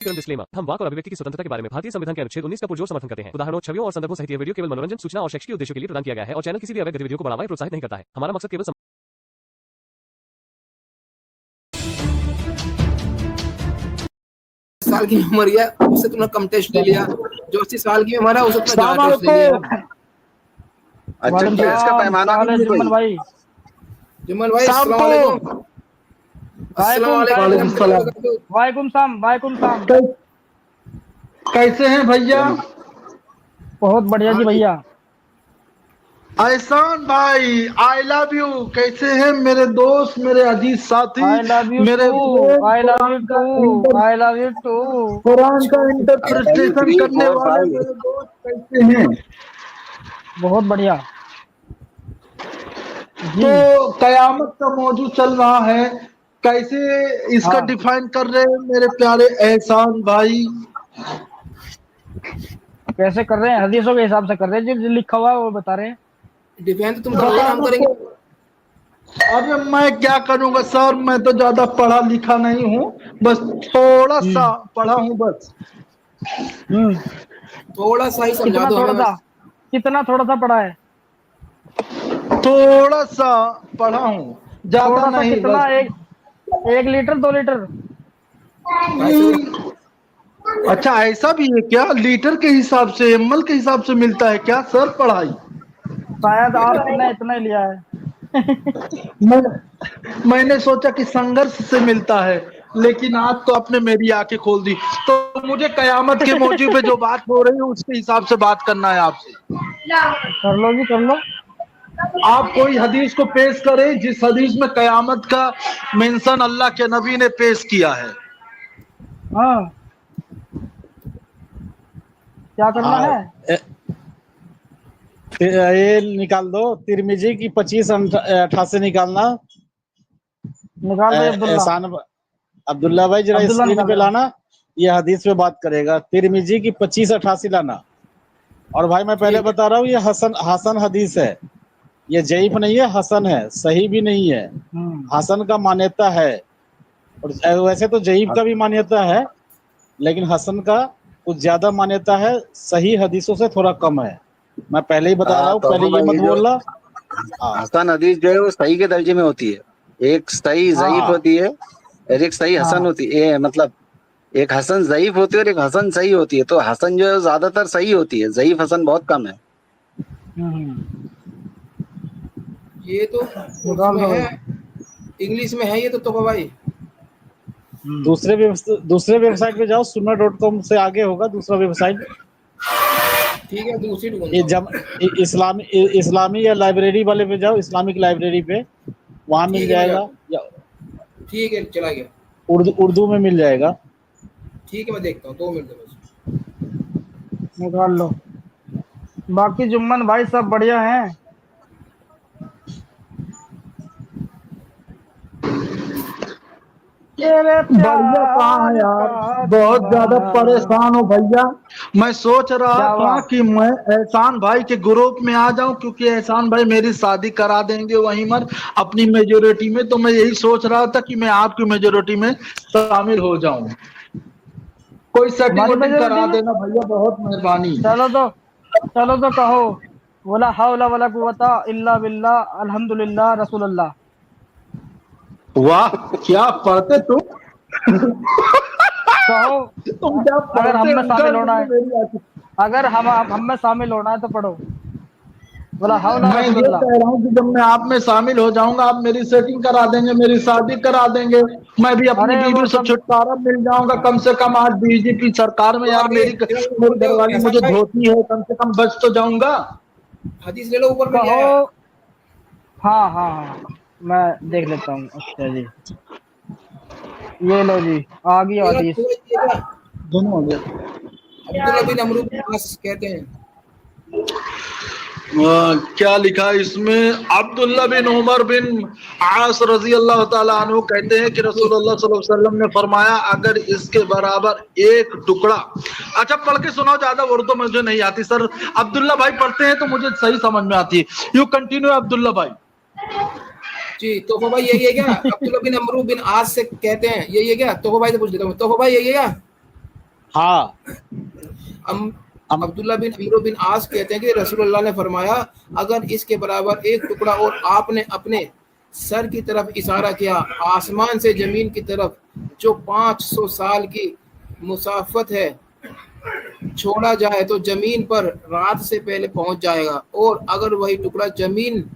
Disclaimer, हम वाक और अभिव्यक्ति की स्वतंत्रता के बारे में भारतीय संविधान के अनुच्छेद 19 का पुरजोर समर्थन करते हैं। उदाहरणों, छवियों और संदर्भों सहित यह वीडियो केवल मनोरंजन, सूचना और शैक्षिक उद्देश्यों के लिए प्रदान किया गया है और चैनल किसी भी अवैध गतिविधियों को बढ़ावा या प्रोत्साहित नहीं करता है। हमारा मकसद केवल साल की उम्र है, उससे तुमने कम टेस्ट ले लिया। जो 80 साल की उम्र है उससे तुमने ज्यादा टेस्ट ले लिया। अच्छा, क्या इसका पैमाना भी नहीं जुम्मन भाई, अस्सलाम वालेकुम। वालेकुम सलाम। वालेकुम सलाम। कैसे हैं भैया? बहुत बढ़िया जी भैया। एहसान भाई, आई लव यू। कैसे हैं मेरे दोस्त, मेरे अजीज साथी? आई लव यू मेरे too, I love you too, I love you too. Quran का इंटरप्रिटेशन करने वाले मेरे दोस्त कैसे हैं? बहुत बढ़िया। तो कयामत का मौजू चल रहा है, कैसे इसका डिफाइन कर रहे हैं मेरे प्यारे एहसान भाई? कैसे कर रहे हैं? हदीसों के हिसाब से कर रहे हैं, जो लिखा हुआ है वो बता रहे हैं। डिफेंस तुम करोगे, हम करेंगे। अरे मैं क्या करूंगा सर, मैं तो ज्यादा पढ़ा लिखा नहीं हूँ, बस थोड़ा सा पढ़ा हूँ बस। थोड़ा सा ही समझा दो हमें। कितना थोड़ा सा पढ़ा है? थोड़ा सा पढ़ा हूँ, ज्यादा नहीं। कितना? एक लीटर, 2 लीटर? अच्छा, ऐसा भी है क्या? लीटर के हिसाब से, एमएल के हिसाब से मिलता है क्या सर पढ़ाई? शायद आपने इतना ही लिया है। मैंने सोचा कि संघर्ष से मिलता है, लेकिन आज तो आपने मेरी आंखें खोल दी। तो मुझे कयामत के मौजू पे जो बात हो रही है उसके हिसाब से बात करना है आपसे। कर लो जी, कर लो। आप कोई हदीस को पेश करें जिस हदीस में कयामत का मेंशन अल्लाह के नबी ने पेश किया है। हाँ, क्या करना है? ये निकाल दो, तिरमिजी की 2588 निकालना। निकाल दो अब्दुल्ला। अब्दुल्ला भाई जरा स्क्रीन पे लाना, ये हदीस पे बात करेगा। तिरमिजी की 2588 लाना। और भाई मैं पहले बता रहा हूँ, ये हसन हदीस है, ये जईफ नहीं है, हसन है, सही भी नहीं है। हसन का मान्यता है, और वैसे तो जईफ का भी मान्यता है, लेकिन हसन का कुछ ज्यादा मान्यता है, सही हदीसों से थोड़ा कम है। मैं पहले ही बता रहा हूँ, पहले ये मत बोलना। हसन हदीस जो है वो सही के दर्जे में होती है। एक सही ज़ईफ होती है और एक सही हसन होती है। मतलब एक हसन ज़ईफ होती है और एक हसन सही होती है। तो हसन जो है ज्यादातर सही होती है, ज़ईफ हसन बहुत कम है। ये तो में है, इंग्लिश में है ये तो भाई। दूसरे वेबसाइट पे जाओ, sunna.com से आगे होगा दूसरा वेबसाइट। ठीक है, दूसरी इस्लामी या लाइब्रेरी वाले पे जाओ, इस्लामिक लाइब्रेरी पे, वहां मिल जाएगा। ठीक है, चला गया। उर्दू में मिल जाएगा। ठीक है, मैं देखता हूँ, 2 मिनट बस। निकाल लो। बाकी जुम्मन भाई सब बढ़िया हैं? बढ़िया कहाँ है यार, बहुत ज्यादा परेशान हूँ भैया। मैं सोच रहा था कि मैं एहसान भाई के ग्रुप में आ जाऊं, क्योंकि एहसान भाई मेरी शादी करा देंगे वहीं पर अपनी मेजोरिटी में। तो मैं यही सोच रहा था कि मैं आपकी मेजोरिटी में शामिल हो जाऊं। कोई सेटिंग करा देना भैया, बहुत मेहरबानी। चलो तो कहो, वला हौला वला कुव्वता इल्ला बिल्लाह, अल्हम्दुलिल्लाह, रसूलुल्लाह। वाह, क्या पढ़ते तुम? कहो, तुम क्या अगर हम में शामिल होना है, अगर हम में शामिल होना है तो पढ़ो। बोला मैं ये कह रहा हूँ कि जब मैं आप में शामिल हो जाऊंगा, आप मेरी सेटिंग करा देंगे, मेरी शादी करा देंगे, मैं भी अपनी बीवी से छुटकारा मिल जाऊंगा। कम से कम आज बीजेपी सरकार में यार मेरी घरवाली मुझे धोती है, कम से कम बच तो जाऊंगा। हदीस ले लो, ऊपर में कहो। हाँ, मैं देख लेता हूँ। अच्छा जी, ये लो जी, आ गई हदीस। दोनों हो गया। अब्दुल्ला बिन अमरू कहते हैं। क्या लिखा है इसमें? अब्दुल्ला बिन उमर बिन आस रजी अल्लाह ताला अन्हु कहते हैं कि रसूलुल्लाह सल्लल्लाहु अलैहि वसल्लम ने फरमाया, अगर इसके बराबर एक टुकड़ा। अच्छा, पढ़ के सुनाओ, ज्यादा उर्दू मुझे नहीं आती सर। अब्दुल्ला भाई पढ़ते हैं तो मुझे सही समझ में आती है। यू कंटिन्यू अब्दुल्ला भाई जी। तो भाई यही है क्या? अब्दुल्ला बिन अमरू बिन आस से कहते हैं, यही है क्या? तो भाई से पूछ लेता हूँ, तो भाई यही है क्या? हाँ अब्दुल्ला बिन अमीरो बिन आस कहते हैं कि रसूलुल्लाह ने फरमाया, अगर इसके बराबर एक टुकड़ा और आपने अपने सर की तरफ इशारा किया आसमान से जमीन की तरफ, जो 500 साल की मुसाफत है, छोड़ा जाए तो जमीन पर रात से पहले पहुंच जाएगा। और अगर वही टुकड़ा जमीन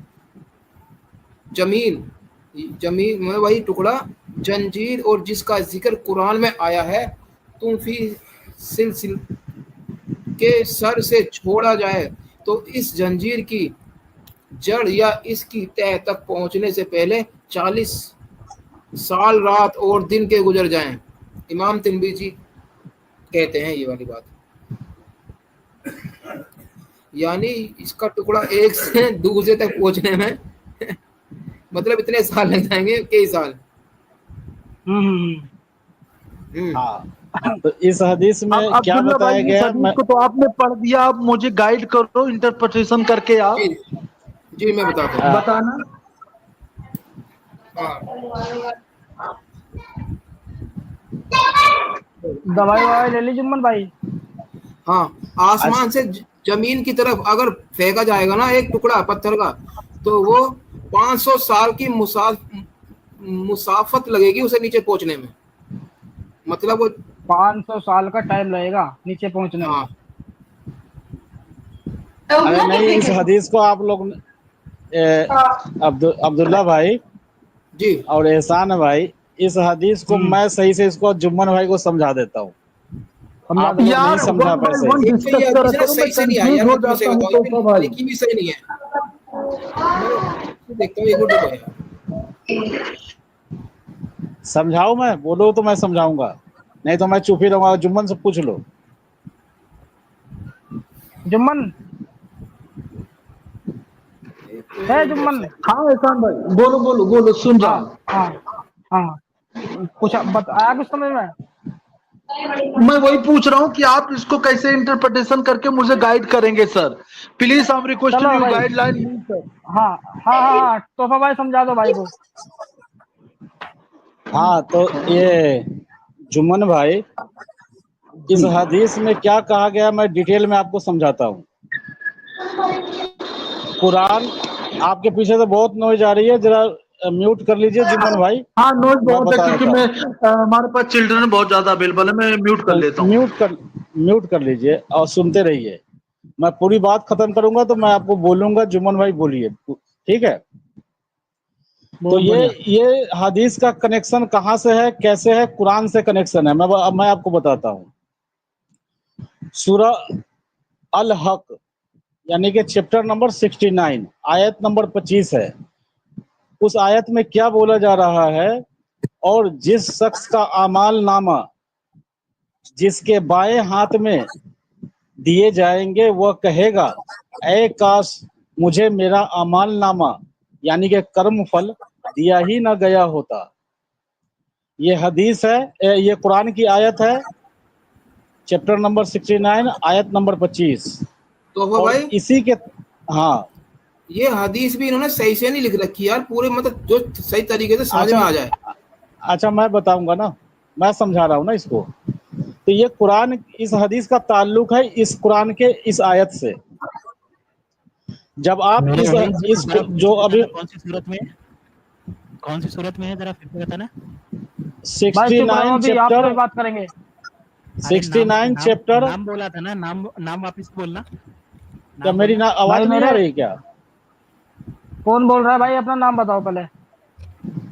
में वही टुकड़ा जंजीर और जिसका जिक्र कुरान में आया है, तुम फी सिलसिल के सर से छोड़ा जाए तो इस जंजीर की जड़ या इसकी तह तक पहुंचने से पहले 40 साल रात और दिन के गुजर जाएं। इमाम तिरमिज़ी कहते हैं ये वाली बात, यानी इसका टुकड़ा एक से दूसरे तक पहुंचने में मतलब इतने साल लग जाएंगे, कई साल। हाँ। तो इस हदीस में अब क्या अब्दुल्ला बताया भाई, इस गया हदीस को तो आपने पढ़ दिया, आप मुझे गाइड करो इंटरप्रिटेशन करके आप। जी मैं बताता हूँ। बताना। दवाई ववाई ले ली जुम्मन भाई? हाँ, आसमान से जमीन की तरफ अगर फेंका जाएगा ना एक टुकड़ा पत्थर का, तो वो 500 साल की मुसाफत लगेगी उसे नीचे पहुंचने में। मतलब वो 500 साल का टाइम लगेगा नीचे पहुंचने में। हाँ। अरे नहीं, इस हदीस को आप लोग अब्दुल्ला भाई जी और एहसान भाई, इस हदीस को मैं सही से इसको जुम्मन भाई को समझा देता हूँ। आप लोग नहीं समझा पाए सही। एक तो ये हदीस ना सही से नहीं आई यार, मैं तुमसे बताऊं, लिखी भी सही नहीं है। मैं देखता हूँ एक और है। समझाऊं मैं? बोलो तो मैं समझाऊंगा, नहीं तो मैं चुप ही रहूंगा। जुम्मन से पूछ लो। जुम्मन है? जुम्मन हाँ एहसान भाई, बोलो बोलो बोलो, सुन रहा हूँ। हाँ कुछ आया कुछ समझ में? मैं वही पूछ रहा हूँ कि आप इसको कैसे इंटरप्रिटेशन करके मुझे गाइड करेंगे sir. Please I am requesting you guideline sir. हाँ तोहफा भाई समझा दो भाई को। हाँ तो ये जुम्मन भाई, इस हदीस में क्या कहा गया मैं डिटेल में आपको समझाता हूँ। कुरान, आपके पीछे से बहुत नॉइज आ रही है, जरा म्यूट कर लीजिए जुम्मन भाई। हाँ नॉइज बहुत है क्योंकि मैं हमारे पास चिल्ड्रन बहुत ज्यादा अवेलेबल है, मैं म्यूट कर लेता हूँ। म्यूट कर लीजिए और सुनते रहिए। मैं पूरी बात खत्म करूंगा तो मैं आपको बोलूंगा, जुम्मन भाई बोलिए, ठीक है? तो ये हदीस का कनेक्शन कहाँ से है, कैसे है? कुरान से कनेक्शन है। मैं आपको बताता हूँ। सूरह अल हक यानी कि चैप्टर नंबर 69 आयत नंबर 25 है। उस आयत में क्या बोला जा रहा है? और जिस शख्स का आमाल नामा जिसके बाएं हाथ में दिए जाएंगे, वह कहेगा, ऐ काश मुझे मेरा आमाल नामा यानी कि कर्म फल दिया ही ना गया होता। ये हदीस है, ये कुरान की आयत है, चैप्टर नंबर 69 आयत नंबर 25। तो वो भाई इसी के हाँ, ये हदीस भी इन्होंने सही से नहीं लिख रखी यार, पूरे मतलब जो सही तरीके से समझ में आ जाए। अच्छा मैं बताऊंगा ना, मैं समझा रहा हूँ ना इसको। तो ये कुरान, इस हदीस का ताल्लुक है इस कुरान के इस आयत से। जब आप इस जो अभी कौन सी सूरत में है जरा फिर से बताना। 69 चैप्टर बात करेंगे। 69 चैप्टर। नाम बोला था ना, नाम वापस बोलना। क्या मेरी आवाज नहीं आ रही क्या? कौन बोल रहा है भाई? अपना नाम बताओ पहले।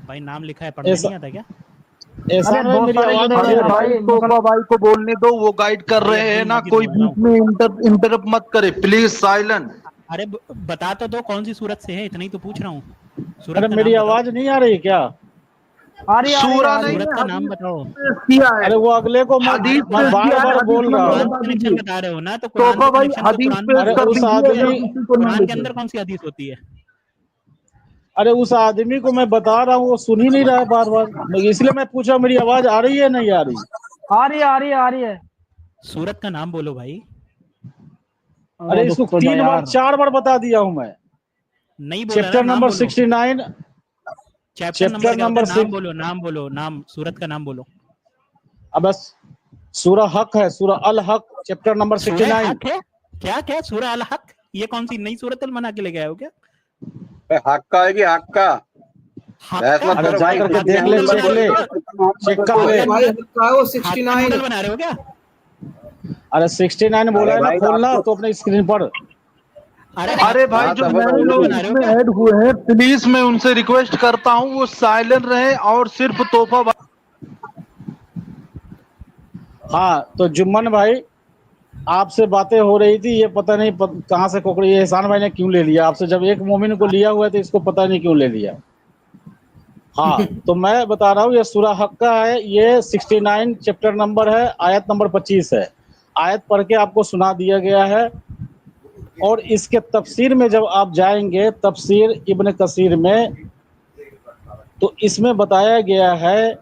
भाई नाम लिखा है, पढ़ने नहीं आता क्या? ऐसा है, मेरी आवाज भाई को बोलने दो, वो गाइड कर रहे हैं ना, कोई बीच में इंटरप्ट मत करे प्लीज, साइलेंट। अरे बता तो दो कौन सी सूरत से है, इतना ही तो पूछ रहा हूँ। अरे मेरी आवाज नहीं आ रही क्या? सूरत का नाम बताओ। अरे वो अगले को मैं बार बोल रहा हूँ। कनेक्शन बता रहे हो ना, तो उस आदमी कुरान के अंदर कौन सी हदीस होती है? अरे उस आदमी को मैं बता रहा हूँ, वो सुन ही नहीं रहा है बार बार, इसलिए मैं पूछा मेरी आवाज आ रही है नहीं आ रही? आ रही है। सूरत का नाम बोलो भाई। अरे इसको 3 बार 4 बार बता दिया हूँ मैं। नहीं बोला। चैप्टर नंबर 69 चैप्टर नंबर नाम बोलो, नाम सूरत का नाम बोलो। अब बस सूरह हक है, सूरह अल हक चैप्टर नंबर सूरह 69। हक है क्या? क्या सूरह अल हक? ये कौन सी नई सूरत बना के लेके आए हो क्या? हक का है कि हक का? हक बहस मत का? अरे करो जा भाई, करके कुछ देख ले, नूडल चेक बना ले, रहे हो, चेक कर बताओ। ले। अरे भाई हल्का है वो हाथ का 69। नूडल बना रहे हो क्या? अरे 69 बोला अरे है ना, भाई खोलना आपको तो अपने स्क्रीन पर। अरे अरे भाई हाँ जो तब नए बताइए। लोग बना रहे हो इसमें क्या? ऐड हुए हैं, प्लीज मैं उनसे रिक्वेस्ट करता हूँ वो साइलेंट रहे और सिर्फ तोहफा हाँ तो जुम्मन भाई, आपसे बातें हो रही थी, ये पता नहीं कहाँ से कोकड़ी ये एहसान भाई ने क्यों ले लिया आपसे। जब एक मोमिन को लिया हुआ है तो इसको पता नहीं क्यों ले लिया। हाँ तो मैं बता रहा हूँ, ये सूरह हक का है, ये 69 चैप्टर नंबर है, आयत नंबर 25 है। आयत पढ़ के आपको सुना दिया गया है। और इसके तफसीर में जब आप जाएंगे, तफसीर इब्न कसीर में, तो इसमें बताया गया है,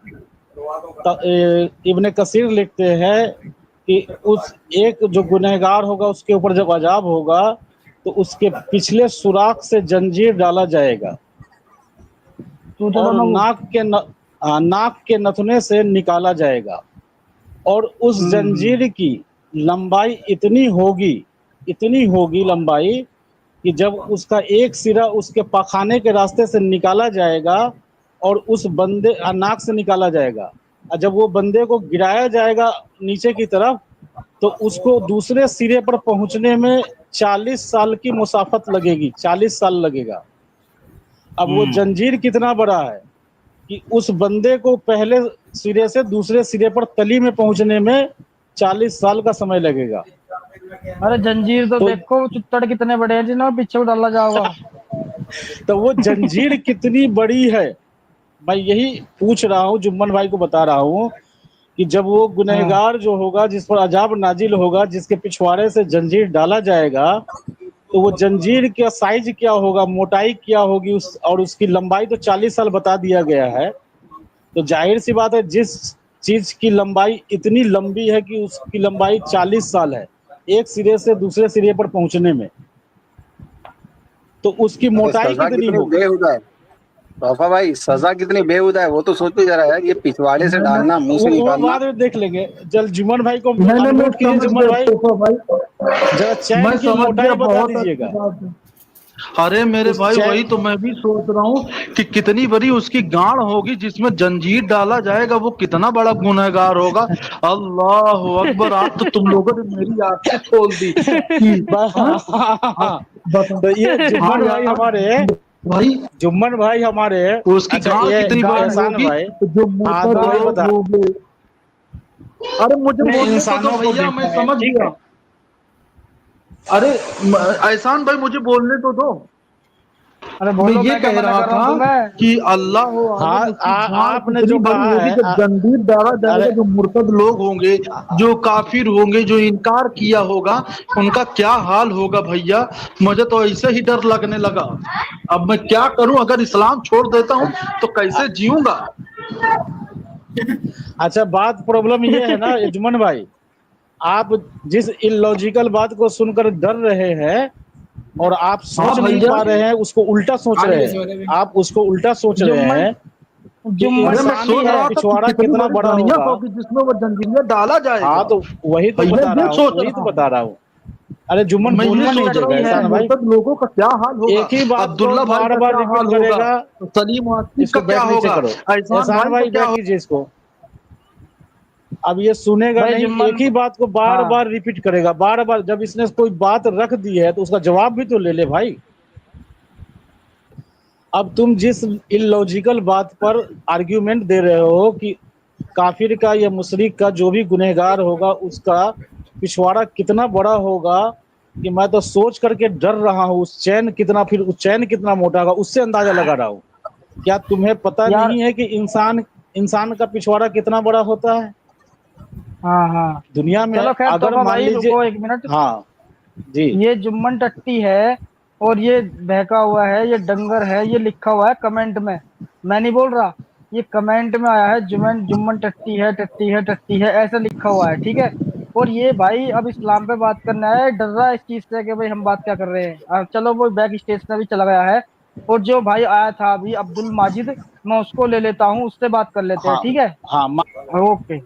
इब्न कसीर लिखते हैं कि उस एक जो गुनहगार होगा उसके ऊपर जब अजाब होगा तो उसके पिछले सुराख से जंजीर डाला जाएगा और नाक के नथुने से निकाला जाएगा। और उस जंजीर की लंबाई इतनी होगी लंबाई कि जब उसका एक सिरा उसके पखाने के रास्ते से निकाला जाएगा और उस बंदे नाक से निकाला जाएगा, और जब वो बंदे को गिराया जाएगा नीचे की तरफ तो उसको दूसरे सिरे पर पहुंचने में 40 साल की मुसाफत लगेगी, 40 साल लगेगा। अब वो जंजीर कितना बड़ा है कि उस बंदे को पहले सिरे से दूसरे सिरे पर तली में पहुंचने में 40 साल का समय लगेगा। अरे जंजीर तो देखो चुत्तड़ कितने बड़े हैं जिन्हें पीछे डाला जाओगा। तो वो जंजीर कितनी बड़ी है, मैं यही पूछ रहा हूँ, जुम्मन भाई को बता रहा हूँ कि जब वो गुनहगार जो होगा, जिस पर अजाब नाजिल होगा, जिसके पिछवाड़े से जंजीर डाला जाएगा, तो वो जंजीर का साइज क्या होगा, मोटाई क्या होगी, और उसकी लंबाई तो 40 साल बता दिया गया है। तो जाहिर सी बात है, जिस चीज की लंबाई इतनी लंबी है कि उसकी लंबाई 40 साल है एक सिरे से दूसरे सिरे पर पहुंचने में, तो उसकी मोटाई सजा कितनी कितनी होगी। बेहुदा है तोहफा भाई, सजा कितनी बेहुदा है वो तो सोचो जरा यार। ये पिछवाड़े से डालना, मुंह से वो निकालना। बाद में देख लेंगे। जल जुम्मन भाई को मैं अनम्यूट कीजिए। समझ जुम्मन गया भाई तोहफा भाई, जरा चैन मैं की समझ मोटाई गया, बता बहुत दीजिएगा। अच्छी बात है। अरे मेरे उस भाई चैन वही तो मैं भी सोच रहा हूँ कि कितनी बड़ी उसकी गांड होगी जिसमें जंजीर डाला जाएगा, वो कितना बड़ा गुनहगार होगा। अल्लाह अकबर, आज तो तुम लोगों ने मेरी आंखें खोल दी कि तो ये जुम्मन भाई यार हमारे, भाई जुम्मन भाई हमारे, उसकी अच्छा गांड ये कितनी बड़ी एहसान होगी भाई, जो हाँ तो मुर्तद वही लोग बता, होंगे। अरे मुझे अपने बोलने तो दो इंसानों को भैया, देखा मैं है, समझ ठीक है। गया। अरे एहसान भाई मुझे बोलने तो दो। अरे मैं बोलो, ये मैं क्या कह मना रहा कर रहा हूँ था तुम्हें। कि अल्लाह हो हाँ आलम उसकी गांड आपने कितनी जो बड़ी कहा होगी है जब जंजीर डाला अरे जाएगा। जो मुर्तद लोग होंगे, जो काफिर होंगे, जो इनकार किया होगा, उनका क्या हाल होगा भैया। मुझे तो ऐसे ही डर लगने लगा। अब मैं क्या करूं, अगर इस्लाम छोड़ देता हूं तो कैसे जीऊंगा। अच्छा बात प्रॉब्लम ये है ना यजमान भाई, आप जिस इलॉजिकल बात को सुनकर डर रहे हैं और आप हाँ सोच नहीं भैया, पा रहे हैं, उसको उल्टा सोच रहे हैं, आप उसको उल्टा सोच रहे जुम्मन हैं कि जुम्मन अरे मैं इंसानी सोच टट्टी का है। रहा था कि पिछवाड़ा कितनी कितना बड़ी बड़ा दुनिया होगा। होगी जिसमें वो जंजीर डाला हाँ जाएगा। तो वही तो भैया बता ये रहा हूँ, सोच वही तो रहा बता हूँ। रहा हूँ। अरे जुम्मन मैं ये बोलना नहीं सोच रहा देगा हूँ एहसान कि भाई, मुर्तद लोगों का क्या हाल होगा। एक ही बात को अब्दुल्ला भाई बार का बार क्या रिपीट हाल होगा, करेगा। सलीम आसिफ का इसको क्या बैक नीचे होगा, करो, एहसान एहसान भाई का भाई क्या बैक कीजिए इसको। अब ये सुनेगा भाई नहीं, जुम्मन, एक ही बात को बार हाँ बार रिपीट करेगा, बार बार। जब इसने कोई बात रख दी है तो उसका जवाब भी तो ले ले भाई। अब तुम जिस इलॉजिकल बात पर आर्ग्यूमेंट दे रहे हो कि काफिर का या मुशरिक का जो भी गुनहगार होगा उसका पिछवाड़ा कितना बड़ा होगा, कि मैं तो सोच करके डर रहा हूँ। उस चैन कितना, फिर उस चैन कितना मोटा होगा, उससे अंदाजा लगा रहा हूँ। क्या तुम्हें पता यार, नहीं है कि इंसान का पिछवाड़ा कितना बड़ा होता है हाँ हाँ, दुनिया में। चलो खैर अगर तोहफा मान भाई लीजिए, रुको एक मिनट। हाँ जी, ये जुम्मन टट्टी है और ये बहका हुआ है, ये डंगर है, ये लिखा हुआ है कमेंट में। मैं नहीं बोल रहा, ये कमेंट में आया है, जुम्मन जुम्मन टट्टी है, टट्टी है, टट्टी है, ऐसा लिखा हुआ है, ठीक है। और ये भाई अब इस्लाम पे बात करने आया है, डर रहा है इस चीज से कि भाई हम बात क्या कर रहे हैं। अब चलो वो बैक स्टेज पे भी चला गया है। और जो भाई आया था अभी अब्दुल माजिद, मैं उसको ले लेता हूँ, उससे बात कर लेते हैं, हाँ ठीक है। हाँ ओके।